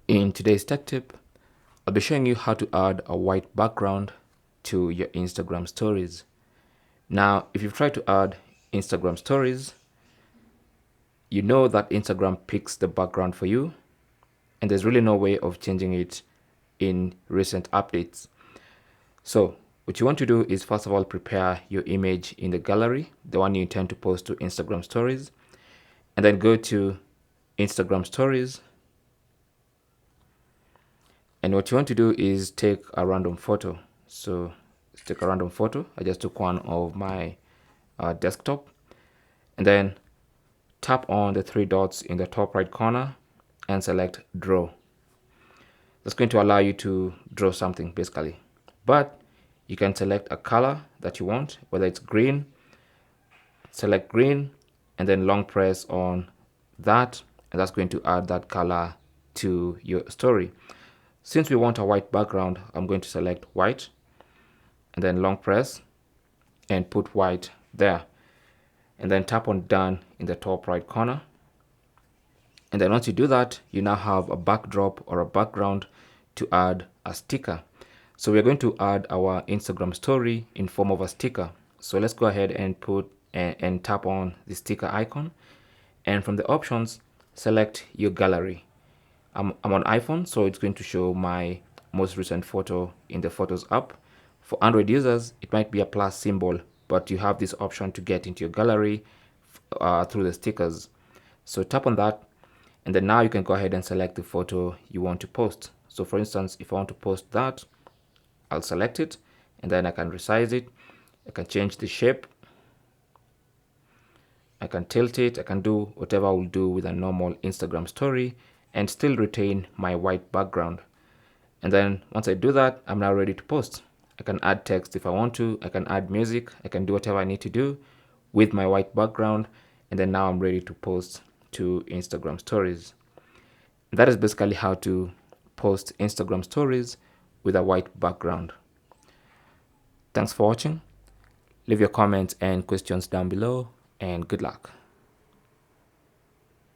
In today's tech tip, I'll be showing you how to add a white background to your Instagram stories. Now, if you've tried to add Instagram stories, you know that Instagram picks the background for you, and there's really no way of changing it in recent updates. So, what you want to do is first of all prepare your image in the gallery, the one you intend to post to Instagram stories, and then go to Instagram stories. And what you want to do is take a random photo. So let's take a random photo. I just took one of my desktop, and then tap on the three dots in the top right corner and select draw. That's going to allow you to draw something basically, but you can select a color that you want, whether it's green. Select green and then long press on that, and that's going to add that color to your story. Since we want a white background, I'm going to select white and then long press and put white there, and then tap on done in the top right corner. And then once you do that, you now have a backdrop or a background to add a sticker. So we're going to add our Instagram story in form of a sticker. So let's go ahead and put and tap on the sticker icon, and from the options select your gallery. I'm on iPhone, so it's going to show my most recent photo in the Photos app. For Android users, it might be a plus symbol, but you have this option to get into your gallery through the stickers. So tap on that, and then now you can go ahead and select the photo you want to post. So for instance, if I want to post that, I'll select it, and then I can resize it. I can change the shape. I can tilt it. I can do whatever I will do with a normal Instagram story and still retain my white background. And then once I do that, I'm now ready to post. I can add text if I want to. I can add music. I can do whatever I need to do with my white background. And then now I'm ready to post to Instagram stories. That is basically how to post Instagram stories with a white background. Thanks for watching. Leave your comments and questions down below, and good luck.